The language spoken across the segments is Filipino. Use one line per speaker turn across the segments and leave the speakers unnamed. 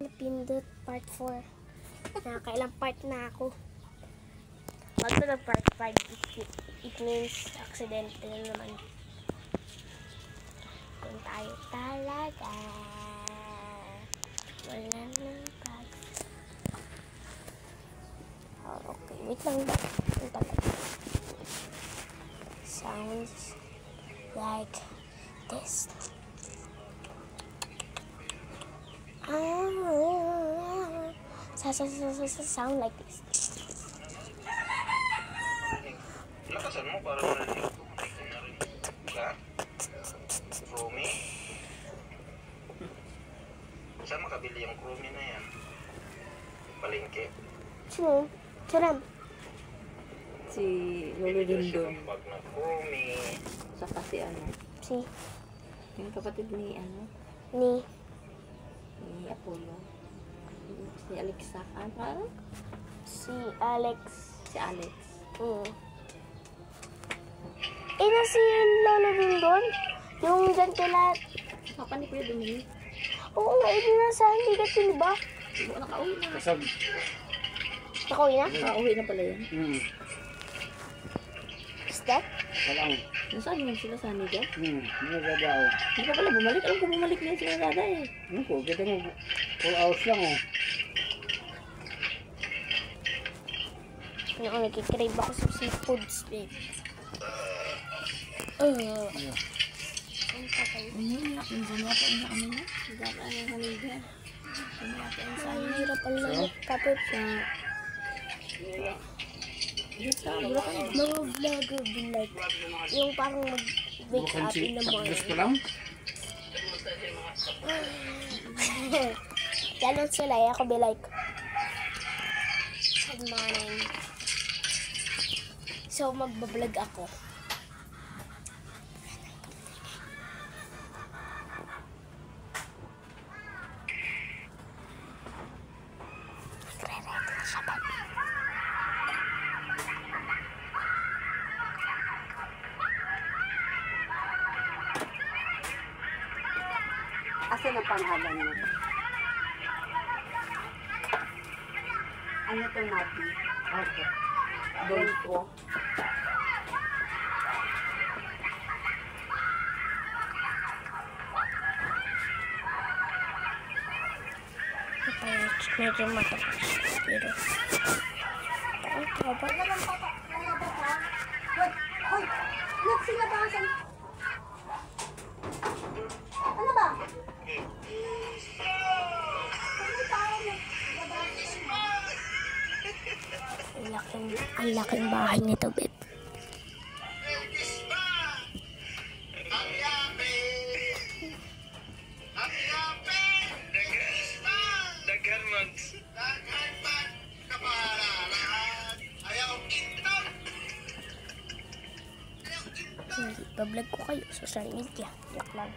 Napindot part 4. Nakakailang part na ako. Pag ito ng part 5, it means accidental naman. Kung tayo talaga wala nang pag. Oh, okay, wait lang ba? Ito talaga. Sounds like this. Sound like this.
Lakasan mo para marinig ko. Ha? Chromie? Saan makabili yung Chromie na yan? Palengke?
Sino? Saram?
Si Lolo Dindon.
Pag na Chromie.
Saka si ano?
Si?
Yung kapatid ni ano?
Ni?
Ni Apollo. Si Alexa. Ano parang?
Si Alex.
Si Alex.
Na si Lolo Dindon? Yung dyan kila...
Papa ni Kuya Dominic.
Oo nga, hindi na sa hindi ka ba?
Oo, nakauwi na.
Kasab.
Nakauwi na?
Nakauwi na pala yan.
Is that?
Walang.
Nasaan yun sila sa Aniga?
Nagagaw.
Hindi pa pala bumalik. Alam ko bumalik na yun sila dada eh.
Ano ko? Kita mo. 4 hours lang oh.
Ano, nagkikrave ako sa seafoods, babe. Ang patay.
Umiyak. Minsan nga po ang ano na. Gata yung Aniga.
Ang hirap ang lamit kapit sa...
Dito, wala ka na.
Mga vlogger be like, yung parang mag-wake up in the morning.
Gusto lang?
Ganon sila, ako be like, good morning. So, magbablog ako. Nagre-ready na siya ba?
Asan ang pangalan mo? Ano to natin? Okay. Doon po.
Medyo matakas. Pero, ang taba.
Hoy! Nagsilabasan! Ano ba?
Ang laking bahay nito, babe. Bablog ko kayo sa social media. Joke lang.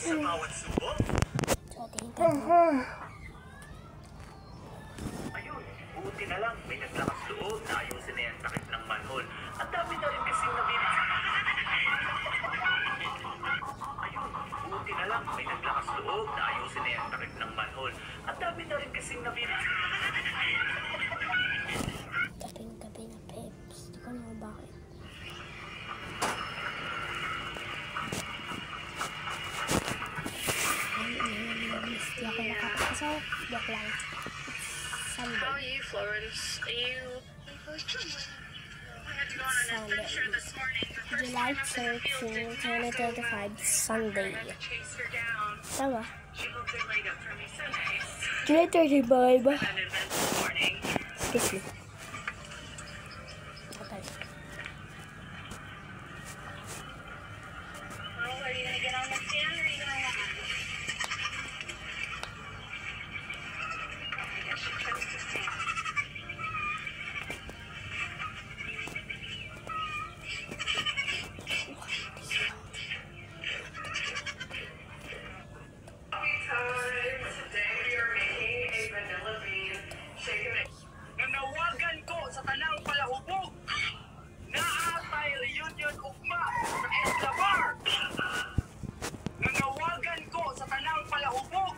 Sa bawat subok? Ayun, buti na lang. May naglakas loob na ayusin na yung takip ng manhole. Ang dami na rin kasing nabili. Ayun, buti na lang. May naglakas loob na ayusin na yung takip ng manhole. Ang dami na rin kasing nabili.
Dating gabi na, peps. Di ko naman bakit. Di ako nakapasok. Joke lang. Sunday.
How are you, Florence? Are you...
Sunday. July 13, 2025, Sunday. Tama. July 13 ba kayo ba? Excuse me. Okay.
Nanawagan ko sa tanang palahubog na atay reunion ugma sa Escobar. Nanawagan ko sa tanang palahubog.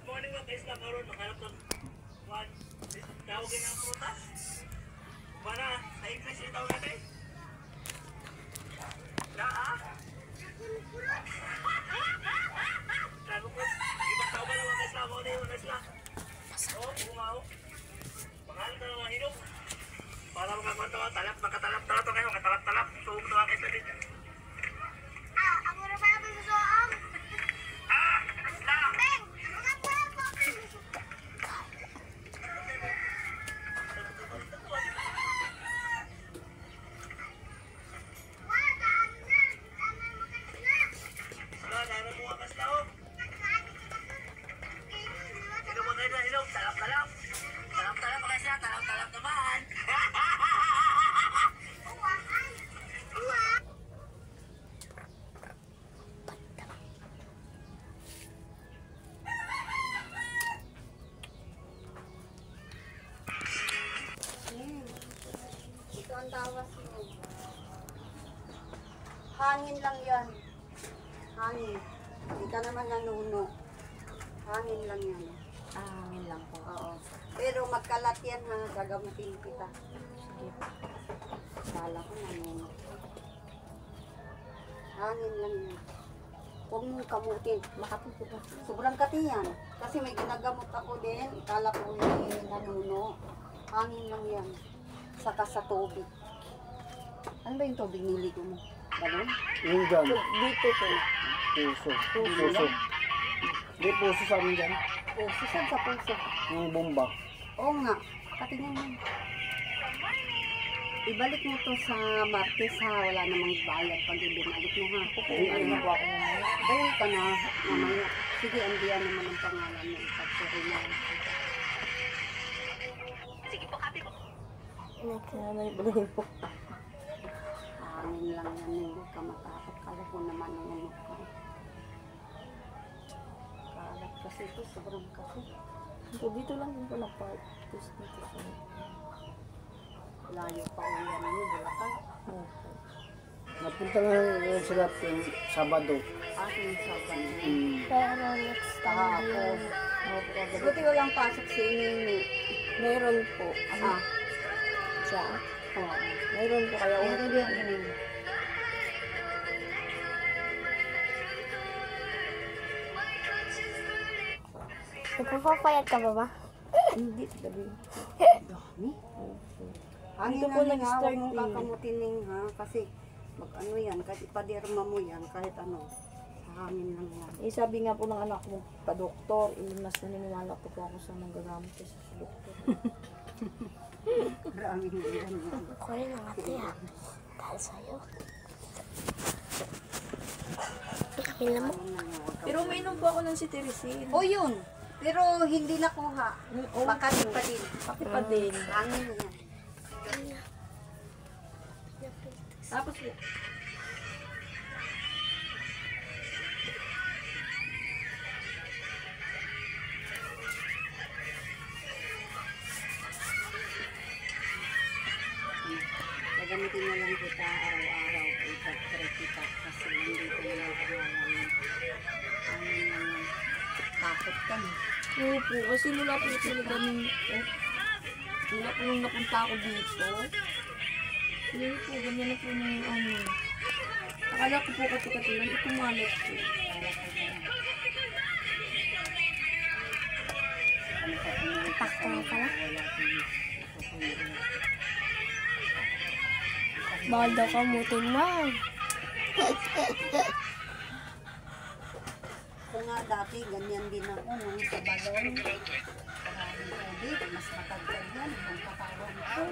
Morning mga kaisla karon nakalap ng one. Tawagin ang prutas. Para sa English itaw natin. Naa? Sabi ko, ibang tao ba naman kaisla mo na yung kaisla? Oo, bumaw. Pangalan ka naman hinog. Para makakwento ka, makatalap na ito kayo, makatalap-talap. Tuwag na kaisla din.
Ako na pala magsusuong.
Kaisla!
Beng! Mga pwede!
Nararamdaman mo ang kaisla ko. Hinog mo kayo na hinog, talap-talap. Talap-talap mga kaisla, talap-talap naman.
Ito ang tawas mo. Hangin lang yan. Hangin. Hindi ka naman nanuno. Hangin lang yan.
Hangin lang po.
Oo. Pero magkalat yan ha. Gagamutin kita.
Sige.
Kala ko nanuno. Hangin lang yan. Huwag mong kamutin.
Makatuto ba?
Sobrang kati yan. Kasi may ginagamot ako din. Kala ko nanuno. Hangin lang yan. Saka sa tubig. Ano ba yung tubig niligo mo? Ganun?
Yung dyan,
Dito ko.
puso. Puso. Hindi puso sa amin dyan.
Puso. Saan sa puso?
Yung bomba.
Oo nga. Patingin mo. Ibalik mo to sa Martes ha. Wala namang bayad pag ibinalik mo ha.
Ano na po ako mamaya?
Bawi ka na mamaya. Sige, andiyan naman ang pangalan mo. Ipagpuri mo.
Nagkamay ba rin po?
Hangin lang yan. Huwag ka matakot. Kala ko naman ano ka. Kalat kasi ito. Sobrang kasi.
So, dito lang din po na part. Tapos dito sa...
Layo pa uyan mo. Bulacan.
Napunta na sila yung Sabado.
Aking saban.
Pero next time
Kahapon.
yun.
Buti walang pasok si Nini.
Meron po.
Ah.
Siya.
Oo.
Meron po kaya
Meron din ang Nini.
Nagpapapayat ka ba ba?
Hindi. Gabi.
Dami. Hangin
Dito po
na nga, huwag
nag-start
mong
eh.
kakamutin ha. Kasi mag ano yan, kahit ipaderma mo yan, kahit ano. Sa hangin lang yan.
Eh, sabi nga po ng anak mo, pa-doktor, mas naniniwala po ako sa manggagamot kaysa sa doktor.
Maraming yan.
Ako rin ang ate ha. Dahil sa'yo. Kami lamok.
Pero uminom po ako ng cetirizine.
O yun. Pero hindi nakuha.
Oh,
Makati pa din.
Pati pa din.
Hangin na yan.
Tapos,
Gagamitin na lang kita araw-araw. Ipag-try kita. Kasi hindi ko na lang pangalan. Hangin lang yan. Takot ka na.
oo po, kasi mula po talaga nung, mula po nung napunta ako dito, yun po, ganyan na po nung ano. Akala ko po kati-katilan, itumalat po.
Takto na pala. Bawal daw kamutin, ma'am.
Ako nga dati, ganyan din ako nung sa balon. Maraming tubig, mas matagal yan. Ang katawan ko.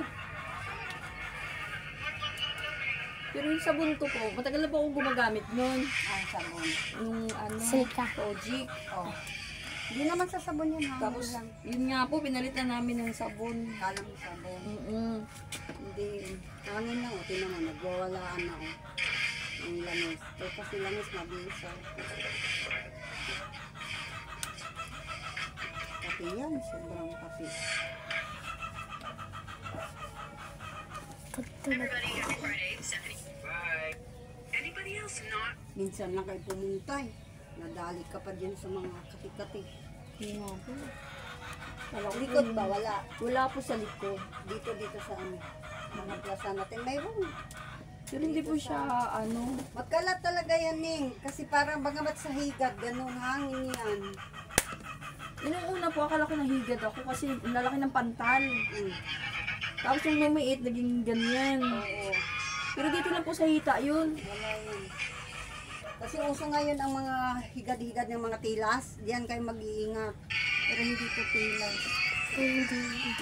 Pero yung sabon ko po, matagal na po akong gumagamit nun.
Ang sabon.
Yung ano,
Silka.
Kojic.
Oh. Hindi naman sa sabon yan, hangin
Tapos,
lang.
yun nga po, pinalitan namin ng sabon.
Kala mo sabon. Hindi. Hangin lang, o. Tinan mo, nagwawalaan na, o. Ang langis. Pero kasi langis, mabisa. Kape yan, sobrang kape. Minsan lang kayo pumuntay. Nadali ka pa dyan sa mga kati-kati.
Yun nga po. Wala ko
Likod
po-
ba? Wala.
Wala po sa likod.
Dito sa ano. Mga plaza natin. Mayroon.
Pero hindi po siya, ano,
Magkalat talaga yan, Ning. Kasi parang bangamat sa higad. Ganun, hangin yan.
yun yung una po, akala ko nahigad ako kasi ang lalaki ng pantal.
Mm.
Tapos yung lumiit, naging ganyan.
Oo.
Pero dito lang po sa hita yun.
Wala yun. Kasi uso ngayon ang mga higad-higad ng mga tilas. Diyan kayo mag-iingat. Pero hindi to tilas.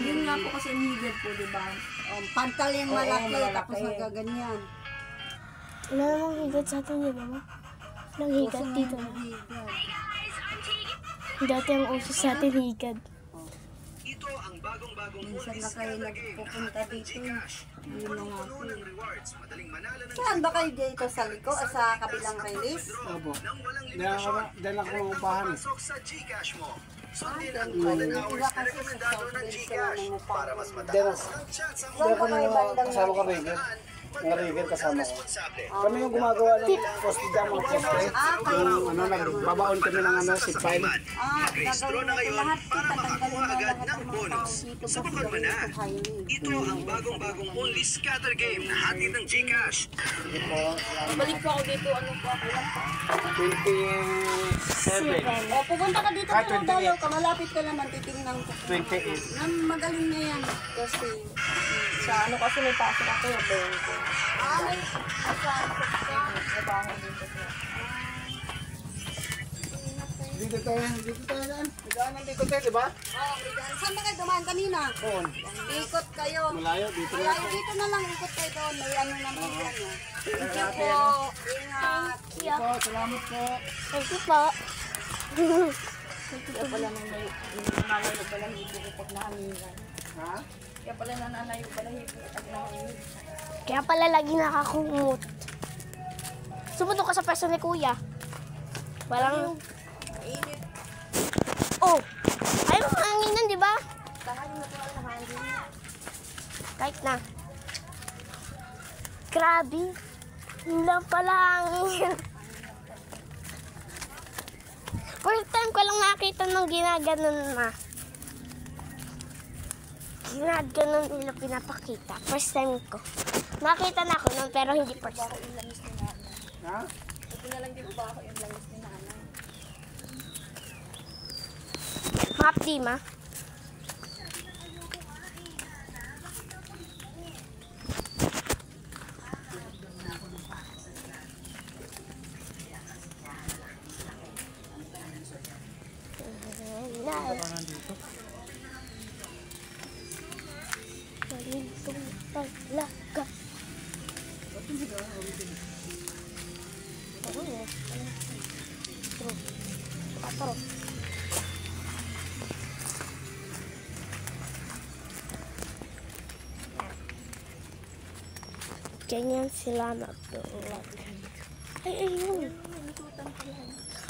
Yun nga po kasi ang higad po, di ba?
Pantal yung
Oo,
malaki.
malalaki.
Tapos nagaganyan.
Wala namang higat sa atin, di ba, ma? Nang higat
Uso
dito.
ngayon ang higad.
Dati ang uso sa atin higad.
Ito ang bagong-bagong
Minsan na kayo nagpupunta dito. Yun na nga po.
ng rewards. Madaling manalo ng
Saan ba kayo dito sa liko? Sa kabilang release?
Opo.
nang walang
Diyan ako upahan.
pasok sa GCash mo. Sundin
Ah,
ang
ganun.
golden
Iba
hours na
kasi sa
rekomendado ng
South Bend
GCash
sila
para mas
nangupahan.
mataas ang chance ang
Saan ba
Kami
kayo
yung
bandang
kasama ko Rigel. Mga Rigel kasama ko. Kami yung gumagawa ng post dyan, mga poste. Yung ano, nagbabaon kami ng ano, si Pine.
Mag-rehistro na ngayon para makakuha agad ng bonus. Subukan mo na. Ito ang bagong-bagong only scatter game na hatid ng GCash.
Balik po ako dito, ano po ako lang po.
27.
O, pupunta ka dito
Ah,
kung
28.
dalaw ka. Malapit ka naman, titingnan ko.
28.
Magaling na yan. Kasi,
Sa ano kasi may pasok ako yung bayan ko.
ay,
Trabaho dito po.
Dito tayo yan. Nagaanan dito tayo, di ba?
Saan ba kayo dumaan kanina?
Doon.
Ikot kayo.
Malayo, dito na.
Malayo dito na lang, ikot kayo doon. May ano naman yan. Oh. Thank you po. Ingat.
Po, salamat po.
Thank you po.
Kaya pala nanay ko pala hibo ko pag nahanginan.
Ha?
Kaya pala nanay ko pala hibo ko pag nahanginan.
Kaya pala lagi nakakumot. Sumunod ka sa pwesto ni kuya. Walang...
Init.
Oh! Ayaw mo hanginan, di ba?
Tahan mo po sa hangin.
Kahit na. Grabe. Yun lang pala hangin. First time ko lang nakita nung ginaganon na. Ginaganon nila pinapakita. First time ko. Nakita na ako nun pero hindi first time.
Yung langis ni nanay.
Ha?
Ito na lang din ba ako yung langis ni nanay.
Hapdi ma. Malintong talaga. Patro. Ganyan sila nag-vlog. Ay, ayun.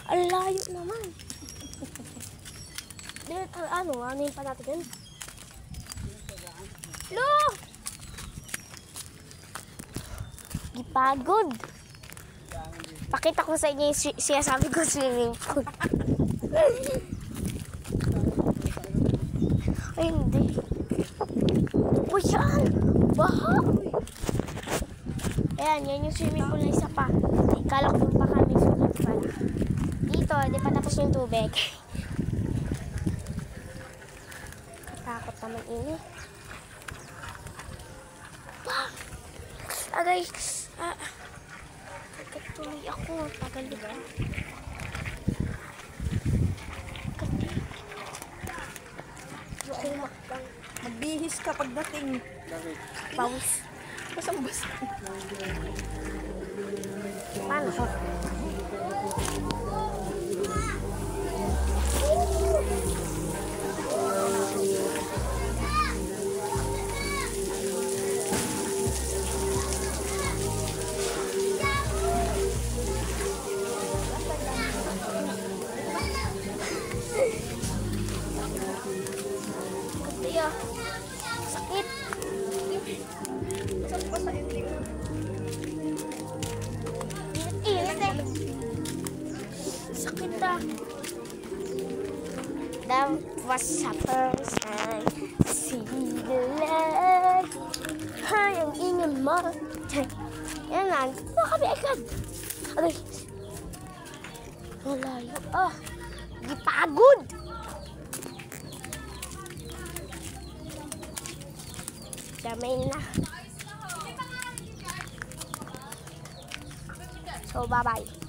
Ang layo naman. Ano yung pa natin yun? Lo! Gipagod. Pakita ko sa inyo yung siya sabi ko swimming pool. Ay, hindi. O yan! Baha! Ayan, yan yung swimming pool na isa pa. Ikala ko doon pa kami sulit pala. Dito, di pa tapos yung tubig. naman ini. Agay, katuloy ako. Tagal diba?
Magbihis ka pagdating.
Pause.
Basang basa.
Paano? Kaya, sakit.
Basang basa yung tingnan.
Init eh. Sakit ah. That was the first time I see the light. Hayang ingin mo. Yan lang. Makabi agad. Agay. Malayo. Ah. Di pagod. Damay na. So, bye-bye.